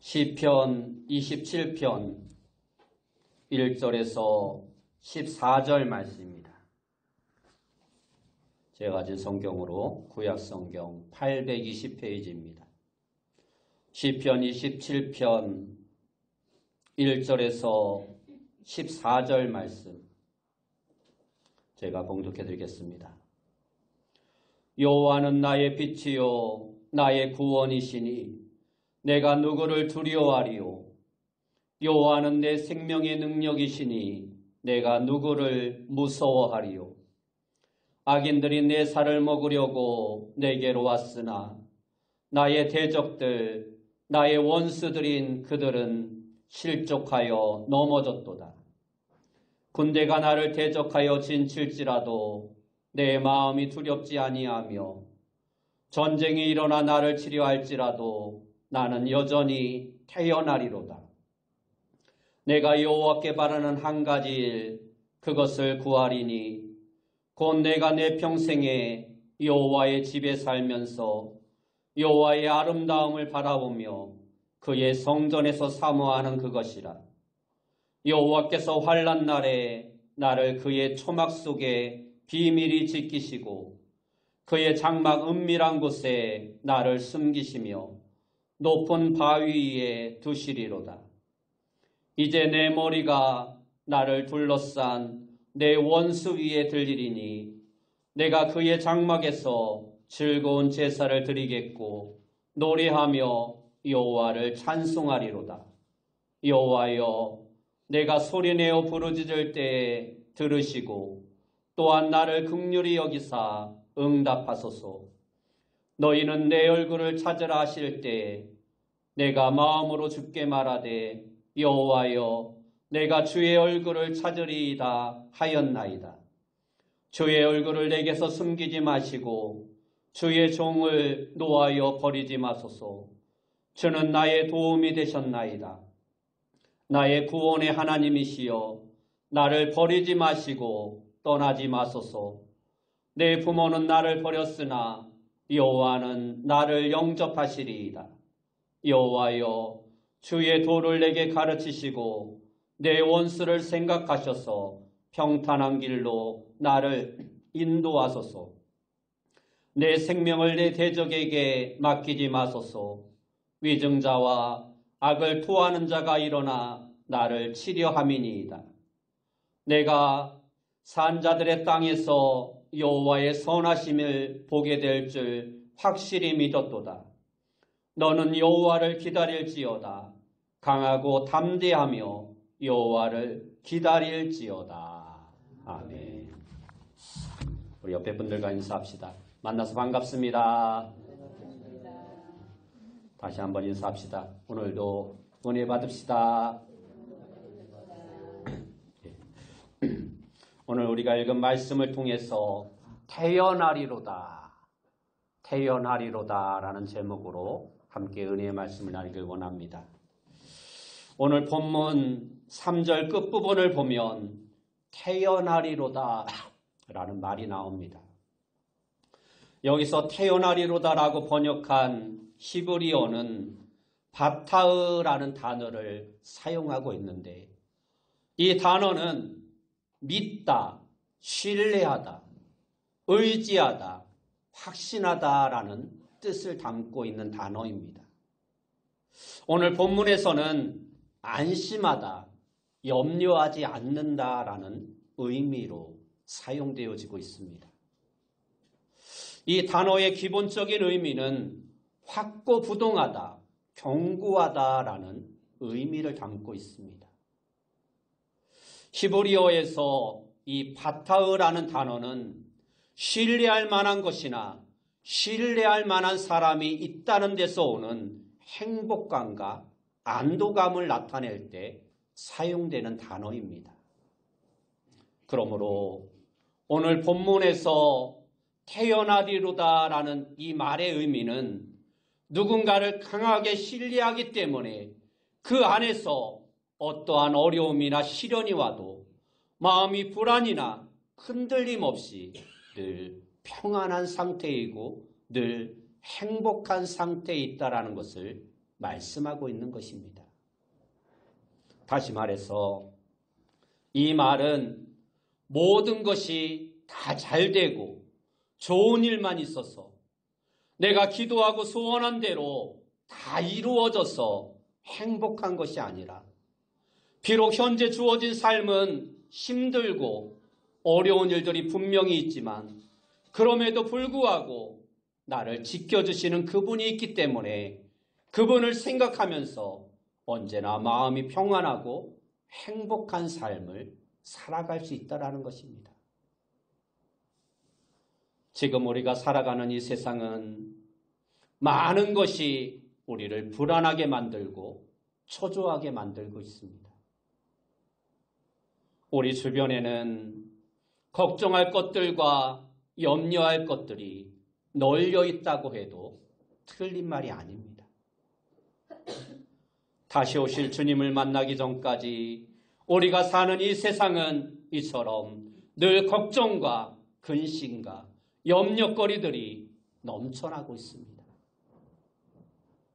시편 27편 1절에서 14절 말씀입니다. 제가 가진 성경으로 구약성경 820페이지입니다. 시편 27편 1절에서 14절 말씀 제가 봉독해 드리겠습니다. 여호와는 나의 빛이요 나의 구원이시니 내가 누구를 두려워하리요. 여호와는 내 생명의 능력이시니 내가 누구를 무서워하리요. 악인들이 내 살을 먹으려고 내게로 왔으나 나의 대적들 나의 원수들인 그들은 실족하여 넘어졌도다. 군대가 나를 대적하여 진칠지라도 내 마음이 두렵지 아니하며 전쟁이 일어나 나를 치려할지라도 나는 여전히 태어나리로다. 내가 여호와께 바라는 한 가지 일 그것을 구하리니 곧 내가 내 평생에 여호와의 집에 살면서 여호와의 아름다움을 바라보며 그의 성전에서 사모하는 그것이라. 여호와께서 환난 날에 나를 그의 초막 속에 비밀히 지키시고 그의 장막 은밀한 곳에 나를 숨기시며 높은 바위 위에 두시리로다. 이제 내 머리가 나를 둘러싼 내 원수 위에 들리리니 내가 그의 장막에서 즐거운 제사를 드리겠고 노래하며 여호와를 찬송하리로다. 여호와여, 내가 소리내어 부르짖을 때에 들으시고 또한 나를 긍휼히 여기사 응답하소서. 너희는 내 얼굴을 찾으라 하실 때에 내가 마음으로 주께 말하되 여호와여, 내가 주의 얼굴을 찾으리이다 하였나이다. 주의 얼굴을 내게서 숨기지 마시고 주의 종을 노하여 버리지 마소서. 주는 나의 도움이 되셨나이다. 나의 구원의 하나님이시여, 나를 버리지 마시고 떠나지 마소서. 내 부모는 나를 버렸으나 여호와는 나를 영접하시리이다. 여호와여, 주의 도를 내게 가르치시고 내 원수를 생각하셔서 평탄한 길로 나를 인도하소서. 내 생명을 내 대적에게 맡기지 마소서. 위증자와 악을 토하는 자가 일어나 나를 치려함이니이다. 내가 산자들의 땅에서 여호와의 선하심을 보게 될 줄 확실히 믿었도다. 너는 여호와를 기다릴지어다. 강하고 담대하며 여호와를 기다릴지어다. 아멘. 우리 옆에 분들과 인사합시다. 만나서 반갑습니다. 다시 한번 인사합시다. 오늘도 은혜 받읍시다. 오늘 우리가 읽은 말씀을 통해서 태어나리로다, 태어나리로다 라는 제목으로 함께 은혜의 말씀을 나누길 원합니다. 오늘 본문 3절 끝부분을 보면 태어나리로다 라는 말이 나옵니다. 여기서 태어나리로다 라고 번역한 히브리어는 바타으라는 단어를 사용하고 있는데 이 단어는 믿다, 신뢰하다, 의지하다, 확신하다라는 뜻을 담고 있는 단어입니다. 오늘 본문에서는 안심하다, 염려하지 않는다라는 의미로 사용되어지고 있습니다. 이 단어의 기본적인 의미는 확고부동하다, 견고하다라는 의미를 담고 있습니다. 히브리어에서 이 바타으라는 단어는 신뢰할 만한 것이나 신뢰할 만한 사람이 있다는 데서 오는 행복감과 안도감을 나타낼 때 사용되는 단어입니다. 그러므로 오늘 본문에서 태어나리로다라는 이 말의 의미는 누군가를 강하게 신뢰하기 때문에 그 안에서 어떠한 어려움이나 시련이 와도 마음이 불안이나 흔들림 없이 늘 평안한 상태이고 늘 행복한 상태에 있다라는 것을 말씀하고 있는 것입니다. 다시 말해서 이 말은 모든 것이 다 잘되고 좋은 일만 있어서 내가 기도하고 소원한 대로 다 이루어져서 행복한 것이 아니라 비록 현재 주어진 삶은 힘들고 어려운 일들이 분명히 있지만 그럼에도 불구하고 나를 지켜주시는 그분이 있기 때문에 그분을 생각하면서 언제나 마음이 평안하고 행복한 삶을 살아갈 수 있다는 것입니다. 지금 우리가 살아가는 이 세상은 많은 것이 우리를 불안하게 만들고 초조하게 만들고 있습니다. 우리 주변에는 걱정할 것들과 염려할 것들이 널려 있다고 해도 틀린 말이 아닙니다. 다시 오실 주님을 만나기 전까지 우리가 사는 이 세상은 이처럼 늘 걱정과 근심과 염려거리들이 넘쳐나고 있습니다.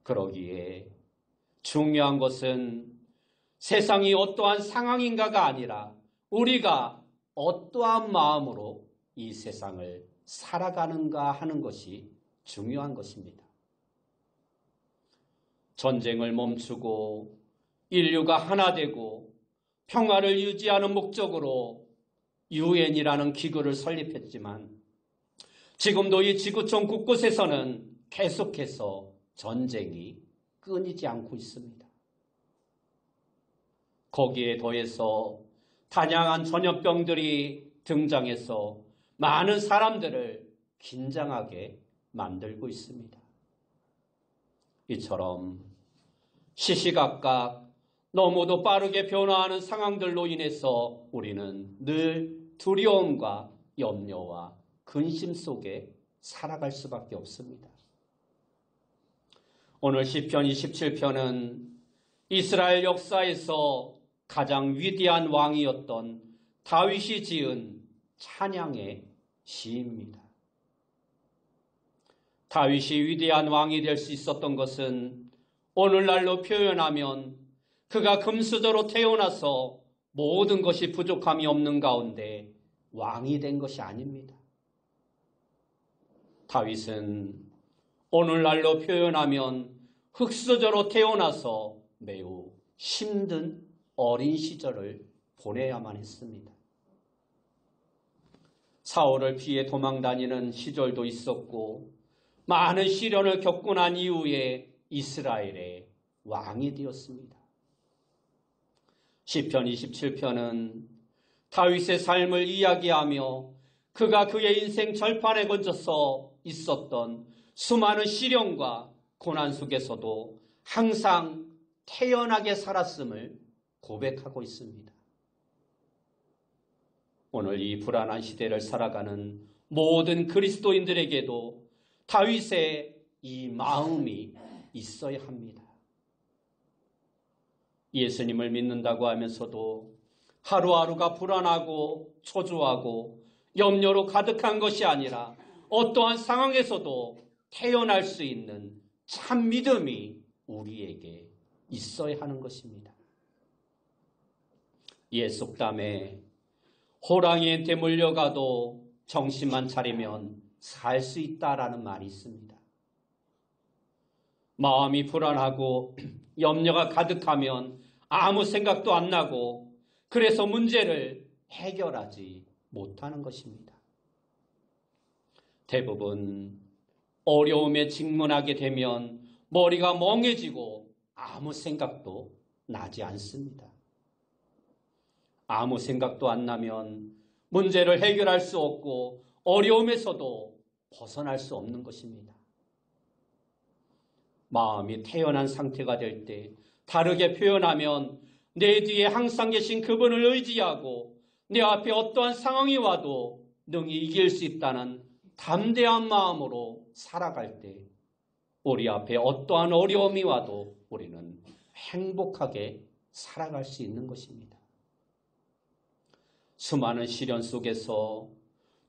그러기에 중요한 것은 세상이 어떠한 상황인가가 아니라 우리가 어떠한 마음으로 이 세상을 살아가는가 하는 것이 중요한 것입니다. 전쟁을 멈추고 인류가 하나 되고 평화를 유지하는 목적으로 유엔이라는 기구를 설립했지만 지금도 이 지구촌 곳곳에서는 계속해서 전쟁이 끊이지 않고 있습니다. 거기에 더해서 다양한 전염병들이 등장해서 많은 사람들을 긴장하게 만들고 있습니다. 이처럼 시시각각 너무도 빠르게 변화하는 상황들로 인해서 우리는 늘 두려움과 염려와 근심 속에 살아갈 수밖에 없습니다. 오늘 시편 27편은 이스라엘 역사에서 가장 위대한 왕이었던 다윗이 지은 찬양의 시입니다. 다윗이 위대한 왕이 될 수 있었던 것은 오늘날로 표현하면 그가 금수저로 태어나서 모든 것이 부족함이 없는 가운데 왕이 된 것이 아닙니다. 다윗은 오늘날로 표현하면 흙수저로 태어나서 매우 힘든 어린 시절을 보내야만 했습니다. 사울을 피해 도망다니는 시절도 있었고 많은 시련을 겪고 난 이후에 이스라엘의 왕이 되었습니다. 시편 27편은 다윗의 삶을 이야기하며 그가 그의 인생 절판에 걸쳐서 있었던 수많은 시련과 고난 속에서도 항상 태연하게 살았음을 고백하고 있습니다. 오늘 이 불안한 시대를 살아가는 모든 그리스도인들에게도 다윗의 이 마음이 있어야 합니다. 예수님을 믿는다고 하면서도 하루하루가 불안하고 초조하고 염려로 가득한 것이 아니라 어떠한 상황에서도 태어날 수 있는 참 믿음이 우리에게 있어야 하는 것입니다. 옛 속담에 호랑이한테 물려가도 정신만 차리면 살 수 있다라는 말이 있습니다. 마음이 불안하고 염려가 가득하면 아무 생각도 안 나고 그래서 문제를 해결하지 못하는 것입니다. 대부분 어려움에 직면하게 되면 머리가 멍해지고 아무 생각도 나지 않습니다. 아무 생각도 안 나면 문제를 해결할 수 없고 어려움에서도 벗어날 수 없는 것입니다. 마음이 태연한 상태가 될 때 다르게 표현하면 내 뒤에 항상 계신 그분을 의지하고 내 앞에 어떠한 상황이 와도 능히 이길 수 있다는 담대한 마음으로 살아갈 때 우리 앞에 어떠한 어려움이 와도 우리는 행복하게 살아갈 수 있는 것입니다. 수많은 시련 속에서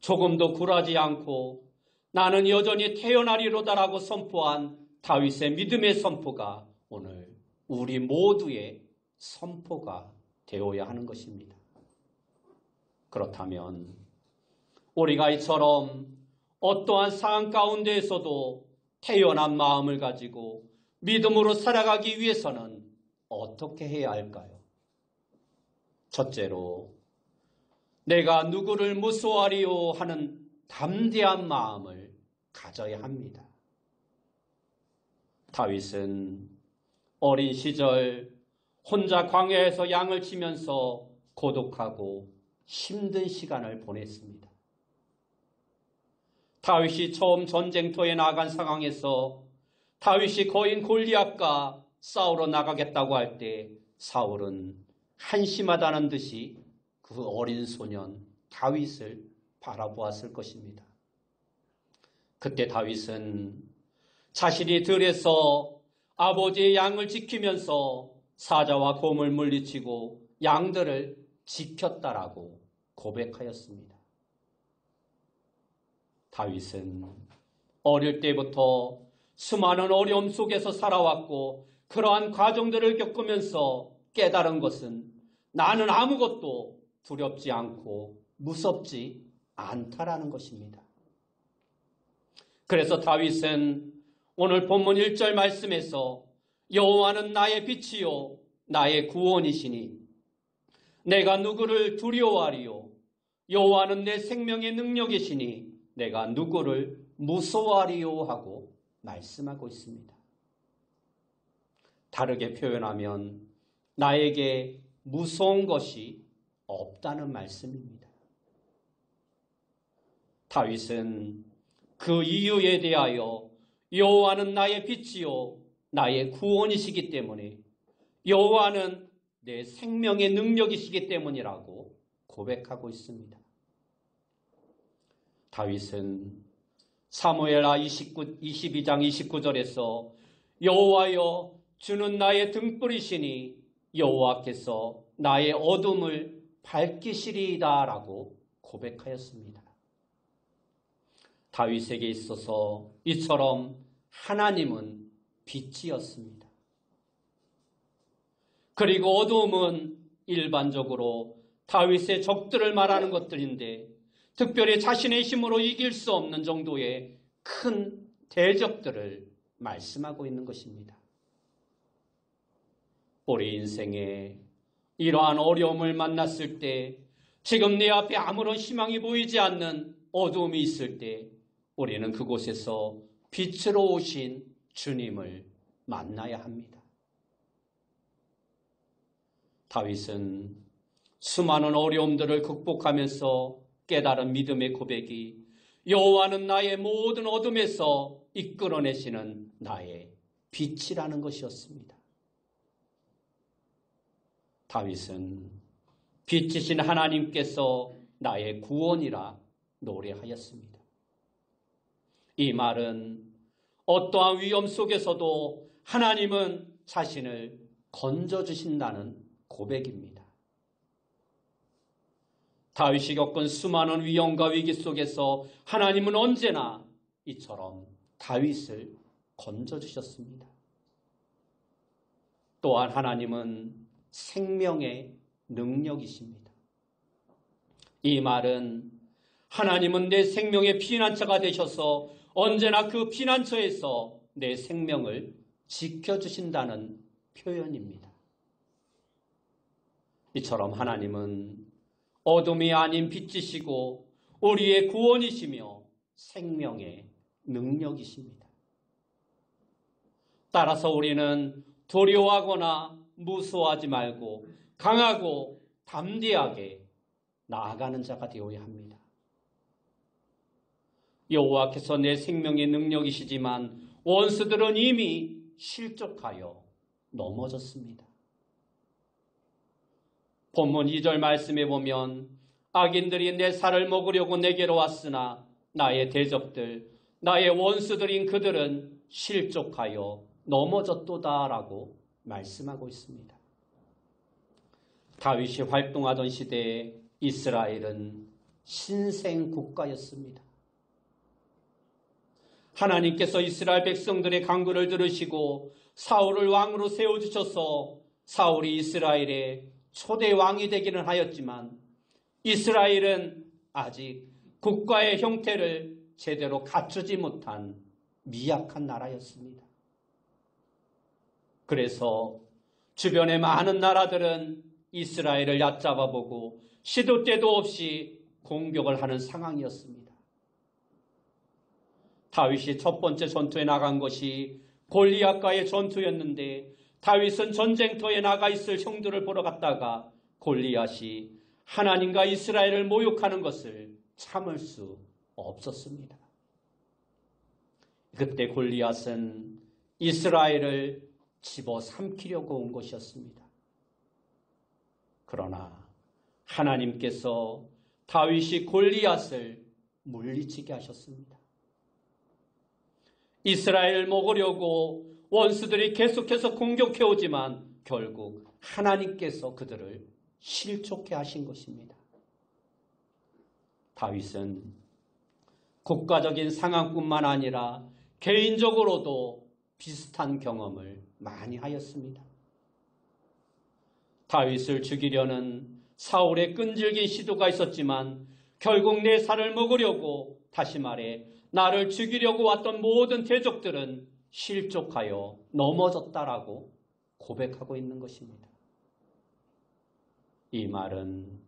조금도 굴하지 않고 나는 여전히 태어나리로다라고 선포한 다윗의 믿음의 선포가 오늘 우리 모두의 선포가 되어야 하는 것입니다. 그렇다면 우리가 이처럼 어떠한 상황 가운데에서도 태연한 마음을 가지고 믿음으로 살아가기 위해서는 어떻게 해야 할까요? 첫째로 내가 누구를 무서워하리요 하는 담대한 마음을 가져야 합니다. 다윗은 어린 시절 혼자 광야에서 양을 치면서 고독하고 힘든 시간을 보냈습니다. 다윗이 처음 전쟁터에 나간 상황에서 다윗이 거인 골리앗과 싸우러 나가겠다고 할 때 사울은 한심하다는 듯이 그 어린 소년 다윗을 바라보았을 것입니다. 그때 다윗은 자신이 들에서 아버지의 양을 지키면서 사자와 곰을 물리치고 양들을 지켰다라고 고백하였습니다. 다윗은 어릴 때부터 수많은 어려움 속에서 살아왔고 그러한 과정들을 겪으면서 깨달은 것은 나는 아무것도 두렵지 않고 무섭지 않다라는 것입니다. 그래서 다윗은 오늘 본문 1절 말씀에서 여호와는 나의 빛이요 나의 구원이시니 내가 누구를 두려워하리요 여호와는 내 생명의 능력이시니 내가 누구를 무서워하리요 하고 말씀하고 있습니다. 다르게 표현하면 나에게 무서운 것이 없다는 말씀입니다. 다윗은 그 이유에 대하여 여호와는 나의 빛이요 나의 구원이시기 때문에 여호와는 내 생명의 능력이시기 때문이라고 고백하고 있습니다. 다윗은 사무엘하 22장 29절에서 여호와여 주는 나의 등불이시니 여호와께서 나의 어둠을 밝히시리이다 라고 고백하였습니다. 다윗에게 있어서 이처럼 하나님은 빛이었습니다. 그리고 어두움은 일반적으로 다윗의 적들을 말하는 것들인데 특별히 자신의 힘으로 이길 수 없는 정도의 큰 대적들을 말씀하고 있는 것입니다. 우리 인생에 이러한 어려움을 만났을 때 지금 내 앞에 아무런 희망이 보이지 않는 어두움이 있을 때 우리는 그곳에서 빛으로 오신 주님을 만나야 합니다. 다윗은 수많은 어려움들을 극복하면서 깨달은 믿음의 고백이 여호와는 나의 모든 어둠에서 이끌어내시는 나의 빛이라는 것이었습니다. 다윗은 빛이신 하나님께서 나의 구원이라 노래하였습니다. 이 말은 어떠한 위험 속에서도 하나님은 자신을 건져주신다는 고백입니다. 다윗이 겪은 수많은 위험과 위기 속에서 하나님은 언제나 이처럼 다윗을 건져주셨습니다. 또한 하나님은 생명의 능력이십니다. 이 말은 하나님은 내 생명의 피난처가 되셔서 언제나 그 피난처에서 내 생명을 지켜주신다는 표현입니다. 이처럼 하나님은 어둠이 아닌 빛이시고 우리의 구원이시며 생명의 능력이십니다. 따라서 우리는 두려워하거나 무서워하지 말고 강하고 담대하게 나아가는 자가 되어야 합니다. 여호와께서 내 생명의 능력이시지만 원수들은 이미 실족하여 넘어졌습니다. 본문 2절 말씀에 보면 악인들이 내 살을 먹으려고 내게로 왔으나 나의 대적들, 나의 원수들인 그들은 실족하여 넘어졌도다라고 말씀하고 있습니다. 다윗이 활동하던 시대에 이스라엘은 신생 국가였습니다. 하나님께서 이스라엘 백성들의 간구를 들으시고 사울을 왕으로 세워주셔서 사울이 이스라엘의 초대 왕이 되기는 하였지만 이스라엘은 아직 국가의 형태를 제대로 갖추지 못한 미약한 나라였습니다. 그래서 주변의 많은 나라들은 이스라엘을 얕잡아보고 시도 때도 없이 공격을 하는 상황이었습니다. 다윗이 첫 번째 전투에 나간 것이 골리앗과의 전투였는데 다윗은 전쟁터에 나가 있을 형들을 보러 갔다가 골리앗이 하나님과 이스라엘을 모욕하는 것을 참을 수 없었습니다. 그때 골리앗은 이스라엘을 집어삼키려고 온 것이었습니다. 그러나 하나님께서 다윗이 골리앗을 물리치게 하셨습니다. 이스라엘을 먹으려고 원수들이 계속해서 공격해오지만 결국 하나님께서 그들을 실족해 하신 것입니다. 다윗은 국가적인 상황뿐만 아니라 개인적으로도 비슷한 경험을 많이 하였습니다. 다윗을 죽이려는 사울의 끈질긴 시도가 있었지만 결국 내 살을 먹으려고, 다시 말해 나를 죽이려고 왔던 모든 대적들은 실족하여 넘어졌다라고 고백하고 있는 것입니다. 이 말은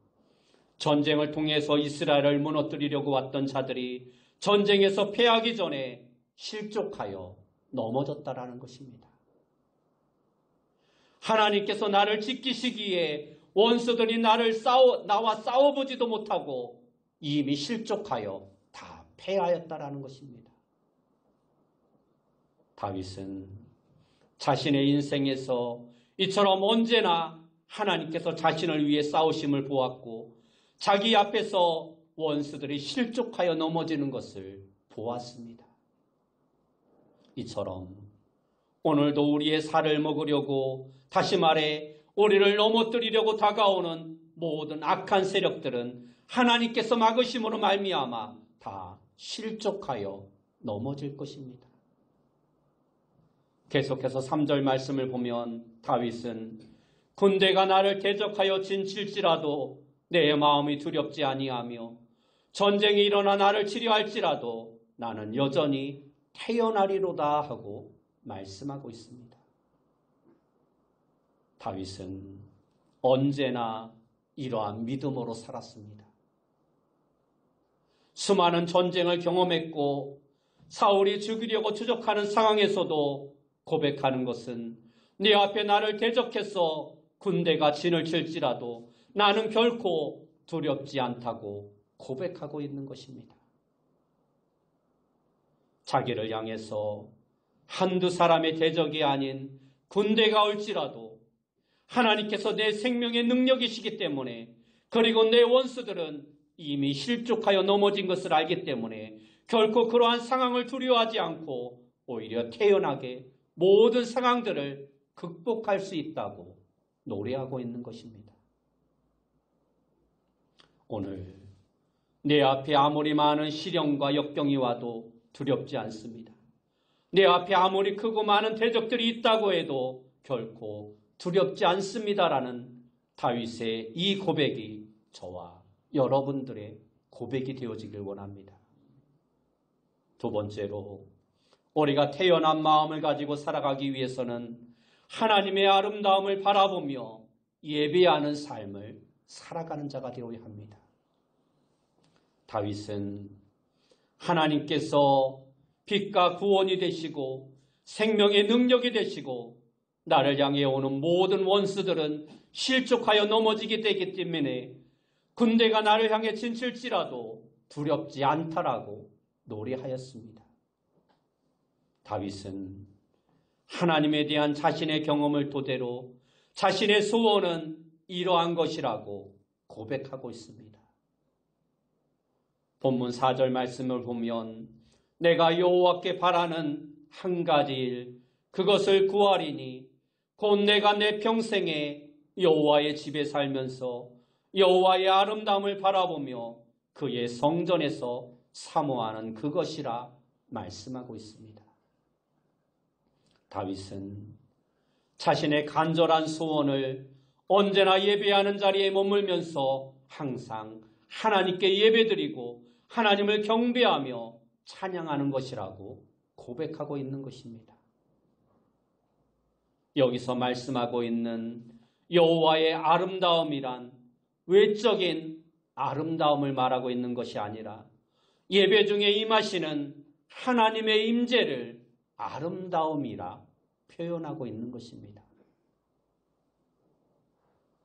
전쟁을 통해서 이스라엘을 무너뜨리려고 왔던 자들이 전쟁에서 패하기 전에 실족하여 넘어졌다라는 것입니다. 하나님께서 나를 지키시기에 원수들이 나와 싸워보지도 못하고 이미 실족하여 다 패하였다라는 것입니다. 다윗은 자신의 인생에서 이처럼 언제나 하나님께서 자신을 위해 싸우심을 보았고 자기 앞에서 원수들이 실족하여 넘어지는 것을 보았습니다. 이처럼 오늘도 우리의 살을 먹으려고, 다시 말해 우리를 넘어뜨리려고 다가오는 모든 악한 세력들은 하나님께서 막으심으로 말미암아 다 실족하여 넘어질 것입니다. 계속해서 3절 말씀을 보면 다윗은 군대가 나를 대적하여 진칠지라도 내 마음이 두렵지 아니하며 전쟁이 일어나 나를 치려할지라도 나는 여전히 태어나리로다 하고 말씀하고 있습니다. 다윗은 언제나 이러한 믿음으로 살았습니다. 수많은 전쟁을 경험했고 사울이 죽이려고 추적하는 상황에서도 고백하는 것은 네 앞에 나를 대적해서 군대가 진을 칠지라도 나는 결코 두렵지 않다고 고백하고 있는 것입니다. 자기를 향해서 한두 사람의 대적이 아닌 군대가 올지라도 하나님께서 내 생명의 능력이시기 때문에, 그리고 내 원수들은 이미 실족하여 넘어진 것을 알기 때문에 결코 그러한 상황을 두려워하지 않고 오히려 태연하게 모든 상황들을 극복할 수 있다고 노래하고 있는 것입니다. 오늘 내 앞에 아무리 많은 시련과 역경이 와도 두렵지 않습니다. 내 앞에 아무리 크고 많은 대적들이 있다고 해도 결코 두렵지 않습니다라는 다윗의 이 고백이 저와 여러분들의 고백이 되어지길 원합니다. 두 번째로, 우리가 태연한 마음을 가지고 살아가기 위해서는 하나님의 아름다움을 바라보며 예배하는 삶을 살아가는 자가 되어야 합니다. 다윗은 하나님께서 빛과 구원이 되시고 생명의 능력이 되시고 나를 향해 오는 모든 원수들은 실족하여 넘어지게 되기 때문에 군대가 나를 향해 진칠지라도 두렵지 않다라고 노래하였습니다. 다윗은 하나님에 대한 자신의 경험을 토대로 자신의 소원은 이러한 것이라고 고백하고 있습니다. 본문 4절 말씀을 보면 내가 여호와께 바라는 한 가지 일, 그것을 구하리니 곧 내가 내 평생에 여호와의 집에 살면서 여호와의 아름다움을 바라보며 그의 성전에서 사모하는 그것이라 말씀하고 있습니다. 다윗은 자신의 간절한 소원을 언제나 예배하는 자리에 머물면서 항상 하나님께 예배드리고 하나님을 경배하며 찬양하는 것이라고 고백하고 있는 것입니다. 여기서 말씀하고 있는 여호와의 아름다움이란 외적인 아름다움을 말하고 있는 것이 아니라 예배 중에 임하시는 하나님의 임재를 아름다움이라 표현하고 있는 것입니다.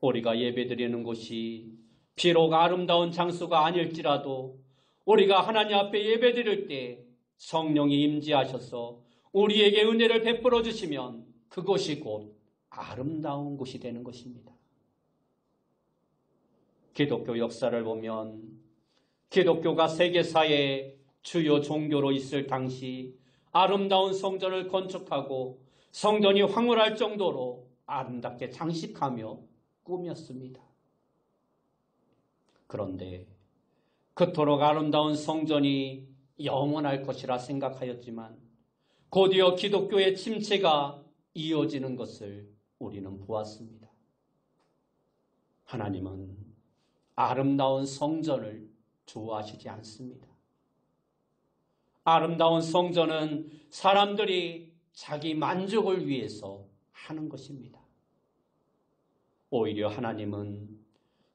우리가 예배드리는 곳이 비록 아름다운 장소가 아닐지라도 우리가 하나님 앞에 예배드릴 때 성령이 임재하셔서 우리에게 은혜를 베풀어 주시면 그것이 곧 아름다운 곳이 되는 것입니다. 기독교 역사를 보면 기독교가 세계사의 주요 종교로 있을 당시 아름다운 성전을 건축하고 성전이 황홀할 정도로 아름답게 장식하며 꾸몄습니다. 그런데 그토록 아름다운 성전이 영원할 것이라 생각하였지만 곧이어 기독교의 침체가 이어지는 것을 우리는 보았습니다. 하나님은 아름다운 성전을 좋아하시지 않습니다. 아름다운 성전은 사람들이 자기 만족을 위해서 하는 것입니다. 오히려 하나님은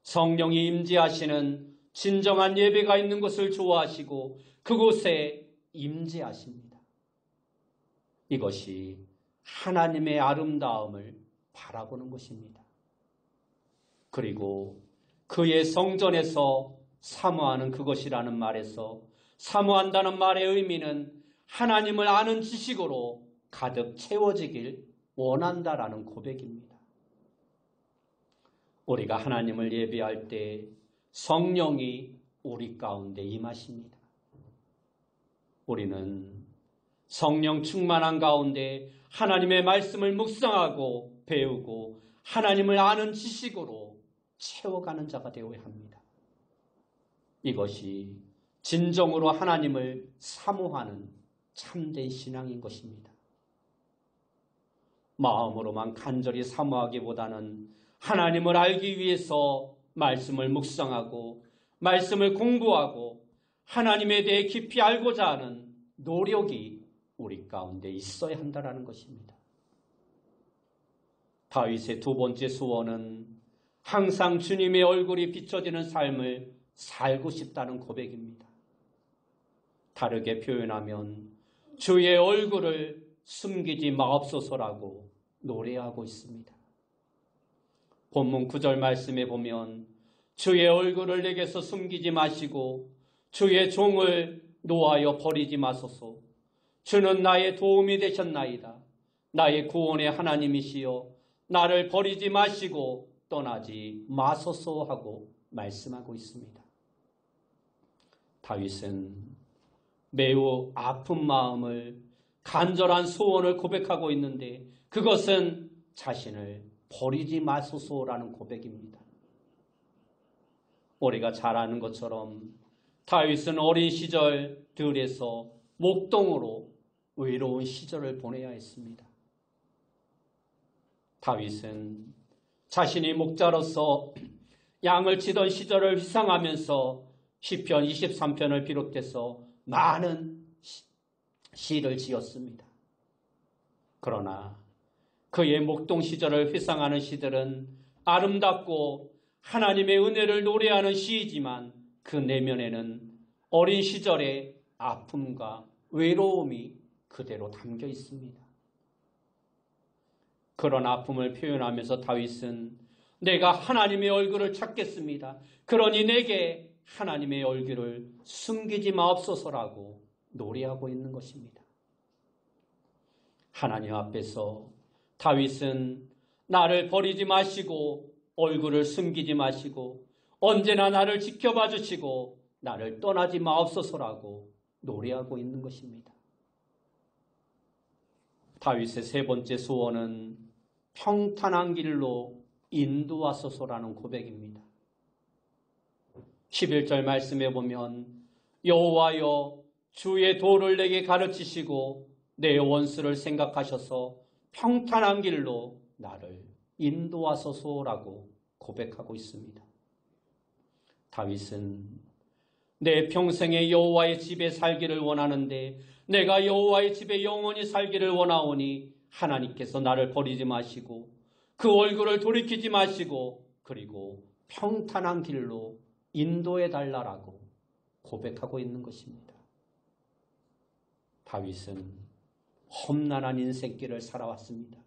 성령이 임재하시는 진정한 예배가 있는 것을 좋아하시고 그곳에 임재하십니다. 이것이 하나님의 아름다움을 바라보는 것입니다. 그리고 그의 성전에서 사모하는 그것이라는 말에서 사모한다는 말의 의미는 하나님을 아는 지식으로 가득 채워지길 원한다라는 고백입니다. 우리가 하나님을 예배할 때 성령이 우리 가운데 임하십니다. 우리는 성령 충만한 가운데 하나님의 말씀을 묵상하고 배우고 하나님을 아는 지식으로 채워가는 자가 되어야 합니다. 이것이 진정으로 하나님을 사모하는 참된 신앙인 것입니다. 마음으로만 간절히 사모하기보다는 하나님을 알기 위해서 말씀을 묵상하고 말씀을 공부하고 하나님에 대해 깊이 알고자 하는 노력이 우리 가운데 있어야 한다는 것입니다. 다윗의 두 번째 소원은 항상 주님의 얼굴이 비춰지는 삶을 살고 싶다는 고백입니다. 다르게 표현하면 주의 얼굴을 숨기지 마옵소서라고 노래하고 있습니다. 본문 9절 말씀에 보면 주의 얼굴을 내게서 숨기지 마시고 주의 종을 노하여 버리지 마소서. 주는 나의 도움이 되셨나이다. 나의 구원의 하나님이시여 나를 버리지 마시고 떠나지 마소서 하고 말씀하고 있습니다. 다윗은 매우 아픈 마음을 간절한 소원을 고백하고 있는데 그것은 자신을 버리지 마소서라는 고백입니다. 우리가 잘 아는 것처럼 다윗은 어린 시절 들에서 목동으로 외로운 시절을 보내야 했습니다. 다윗은 자신이 목자로서 양을 치던 시절을 회상하면서 시편 23편을 비롯해서 많은 시를 지었습니다. 그러나 그의 목동 시절을 회상하는 시들은 아름답고 하나님의 은혜를 노래하는 시이지만 그 내면에는 어린 시절의 아픔과 외로움이 그대로 담겨 있습니다. 그런 아픔을 표현하면서 다윗은 내가 하나님의 얼굴을 찾겠습니다. 그러니 내게 하나님의 얼굴을 숨기지 마옵소서라고 노래하고 있는 것입니다. 하나님 앞에서 다윗은 나를 버리지 마시고 얼굴을 숨기지 마시고 언제나 나를 지켜봐 주시고 나를 떠나지 마옵소서라고 노래하고 있는 것입니다. 다윗의 세 번째 소원은 평탄한 길로 인도하소서라는 고백입니다. 11절 말씀에 보면 여호와여 주의 도를 내게 가르치시고 내 원수를 생각하셔서 평탄한 길로 나를 인도하소서라고 고백하고 있습니다. 다윗은 내 평생에 여호와의 집에 살기를 원하는데 내가 여호와의 집에 영원히 살기를 원하오니 하나님께서 나를 버리지 마시고 그 얼굴을 돌이키지 마시고 그리고 평탄한 길로 인도해 달라라고 고백하고 있는 것입니다. 다윗은 험난한 인생길을 살아왔습니다.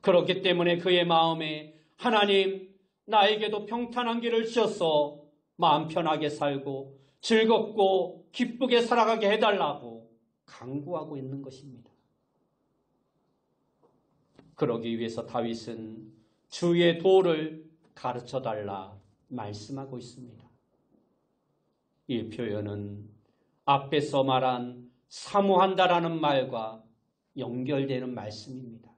그렇기 때문에 그의 마음에 하나님, 나에게도 평탄한 길을 주셔서 마음 편하게 살고 즐겁고 기쁘게 살아가게 해달라고 간구하고 있는 것입니다. 그러기 위해서 다윗은 주의 도를 가르쳐달라 말씀하고 있습니다. 이 표현은 앞에서 말한 사모한다라는 말과 연결되는 말씀입니다.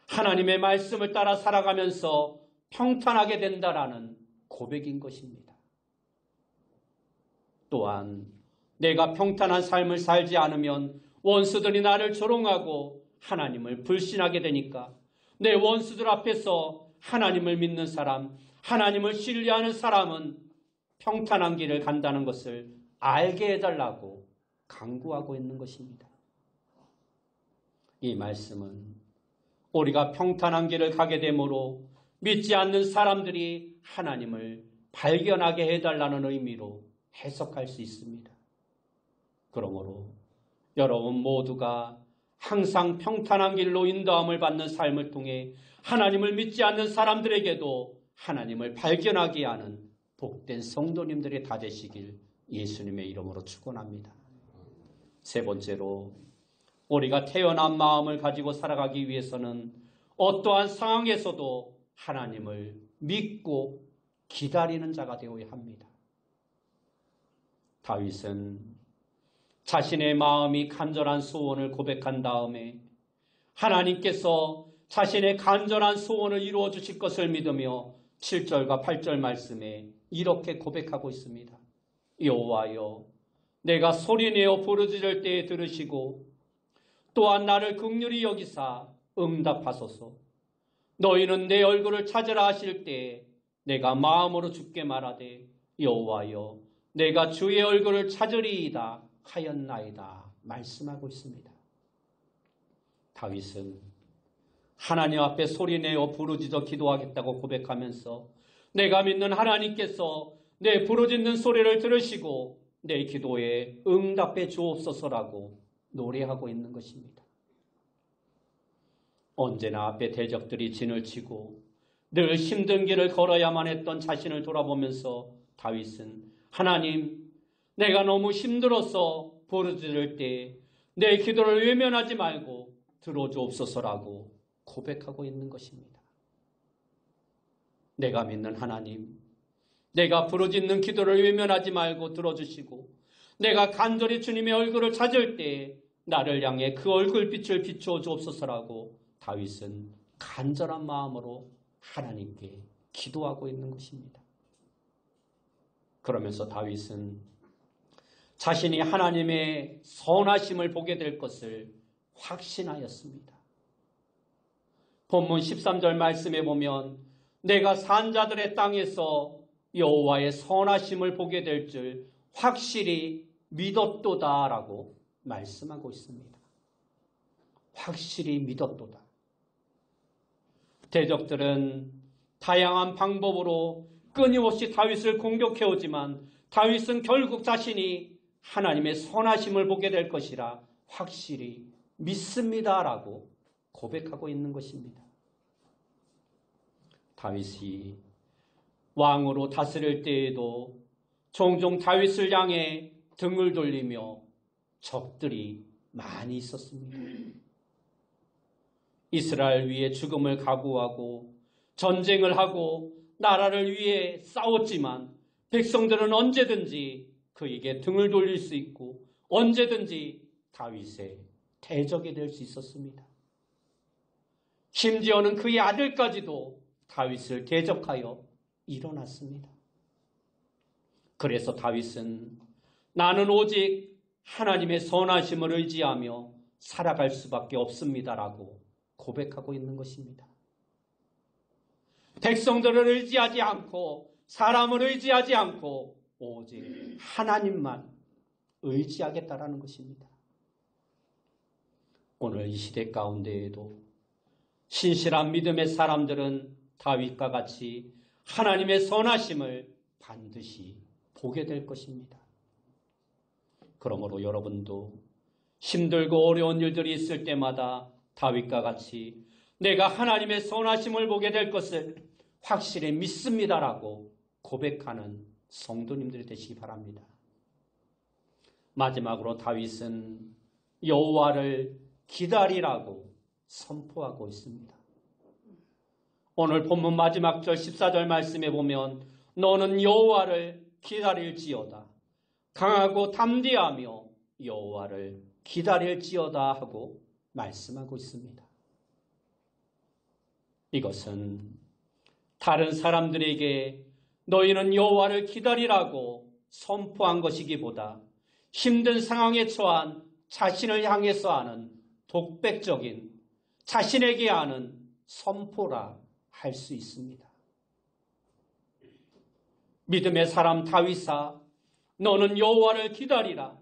하나님의 말씀을 따라 살아가면서 평탄하게 된다라는 고백인 것입니다. 또한 내가 평탄한 삶을 살지 않으면 원수들이 나를 조롱하고 하나님을 불신하게 되니까 내 원수들 앞에서 하나님을 믿는 사람, 하나님을 신뢰하는 사람은 평탄한 길을 간다는 것을 알게 해달라고 간구하고 있는 것입니다. 이 말씀은 우리가 평탄한 길을 가게 되므로 믿지 않는 사람들이 하나님을 발견하게 해달라는 의미로 해석할 수 있습니다. 그러므로 여러분 모두가 항상 평탄한 길로 인도함을 받는 삶을 통해 하나님을 믿지 않는 사람들에게도 하나님을 발견하게 하는 복된 성도님들이 다 되시길 예수님의 이름으로 축원합니다. 세 번째로 우리가 태어난 마음을 가지고 살아가기 위해서는 어떠한 상황에서도 하나님을 믿고 기다리는 자가 되어야 합니다. 다윗은 자신의 마음이 간절한 소원을 고백한 다음에 하나님께서 자신의 간절한 소원을 이루어 주실 것을 믿으며 7절과 8절 말씀에 이렇게 고백하고 있습니다. 여호와여, 내가 소리내어 부르짖을 때에 들으시고 또한 나를 긍휼히 여기사 응답하소서. 너희는 내 얼굴을 찾으라 하실 때에 내가 마음으로 주께 말하되 여호와여, 내가 주의 얼굴을 찾으리이다 하였나이다 말씀하고 있습니다. 다윗은 하나님 앞에 소리내어 부르짖어 기도하겠다고 고백하면서 내가 믿는 하나님께서 내 부르짖는 소리를 들으시고 내 기도에 응답해 주옵소서라고 노래하고 있는 것입니다. 언제나 앞에 대적들이 진을 치고 늘 힘든 길을 걸어야만 했던 자신을 돌아보면서 다윗은 하나님, 내가 너무 힘들어서 부르짖을 때 내 기도를 외면하지 말고 들어주옵소서라고 고백하고 있는 것입니다. 내가 믿는 하나님, 내가 부르짖는 기도를 외면하지 말고 들어주시고 내가 간절히 주님의 얼굴을 찾을 때 나를 향해 그 얼굴빛을 비추어 주옵소서라고 다윗은 간절한 마음으로 하나님께 기도하고 있는 것입니다. 그러면서 다윗은 자신이 하나님의 선하심을 보게 될 것을 확신하였습니다. 본문 13절 말씀에 보면 내가 산자들의 땅에서 여호와의 선하심을 보게 될 줄 확실히 믿었도다라고 말씀하고 있습니다. 확실히 믿었도다. 대적들은 다양한 방법으로 끊임없이 다윗을 공격해오지만 다윗은 결국 자신이 하나님의 선하심을 보게 될 것이라 확실히 믿습니다라고 고백하고 있는 것입니다. 다윗이 왕으로 다스릴 때에도 종종 다윗을 향해 등을 돌리며 적들이 많이 있었습니다. 이스라엘 위에 죽음을 각오하고 전쟁을 하고 나라를 위해 싸웠지만 백성들은 언제든지 그에게 등을 돌릴 수 있고 언제든지 다윗의 대적이 될 수 있었습니다. 심지어는 그의 아들까지도 다윗을 대적하여 일어났습니다. 그래서 다윗은 나는 오직 하나님의 선하심을 의지하며 살아갈 수밖에 없습니다라고 고백하고 있는 것입니다. 백성들을 의지하지 않고 사람을 의지하지 않고 오직 하나님만 의지하겠다라는 것입니다. 오늘 이 시대 가운데에도 신실한 믿음의 사람들은 다윗과 같이 하나님의 선하심을 반드시 보게 될 것입니다. 그러므로 여러분도 힘들고 어려운 일들이 있을 때마다 다윗과 같이 내가 하나님의 선하심을 보게 될 것을 확실히 믿습니다라고 고백하는 성도님들이 되시기 바랍니다. 마지막으로 다윗은 여호와를 기다리라고 선포하고 있습니다. 오늘 본문 마지막 절 14절 말씀에 보면 너는 여호와를 기다릴지어다 강하고 담대하며 여호와를 기다릴지어다 하고 말씀하고 있습니다. 이것은 다른 사람들에게 너희는 여호와를 기다리라고 선포한 것이기보다 힘든 상황에 처한 자신을 향해서 하는 독백적인 자신에게 하는 선포라 할 수 있습니다. 믿음의 사람 다윗아 너는 여호와를 기다리라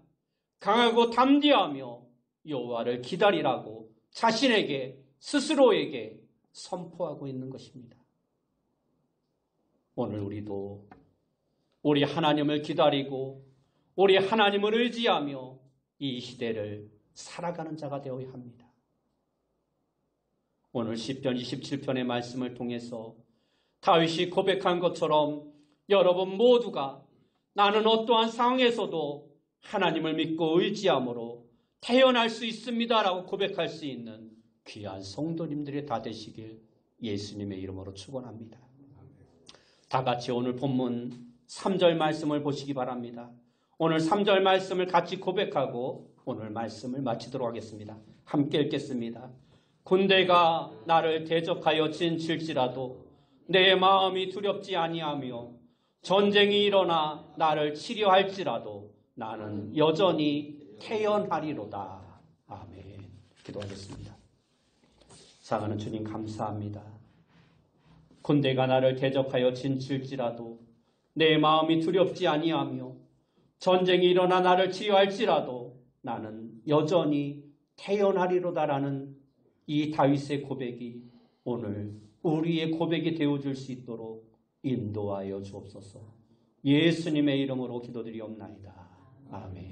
강하고 담대하며 여호와를 기다리라고 자신에게 스스로에게 선포하고 있는 것입니다. 오늘 우리도 우리 하나님을 기다리고 우리 하나님을 의지하며 이 시대를 살아가는 자가 되어야 합니다. 오늘 시편 27편의 말씀을 통해서 다윗이 고백한 것처럼 여러분 모두가 나는 어떠한 상황에서도 하나님을 믿고 의지함으로 태어날 수 있습니다라고 고백할 수 있는 귀한 성도님들이 다 되시길 예수님의 이름으로 축원합니다. 다 같이 오늘 본문 3절 말씀을 보시기 바랍니다. 오늘 3절 말씀을 같이 고백하고 오늘 말씀을 마치도록 하겠습니다. 함께 읽겠습니다. 군대가 나를 대적하여 진칠지라도 내 마음이 두렵지 아니하며 전쟁이 일어나 나를 치려할지라도 나는 여전히 태연하리로다. 아멘. 기도하겠습니다. 사랑하는 주님 감사합니다. 군대가 나를 대적하여 진칠지라도 내 마음이 두렵지 아니하며 전쟁이 일어나 나를 치유할지라도 나는 여전히 태연하리로다라는 이 다윗의 고백이 오늘 우리의 고백이 되어줄 수 있도록 인도하여 주옵소서. 예수님의 이름으로 기도드리옵나이다. 아멘.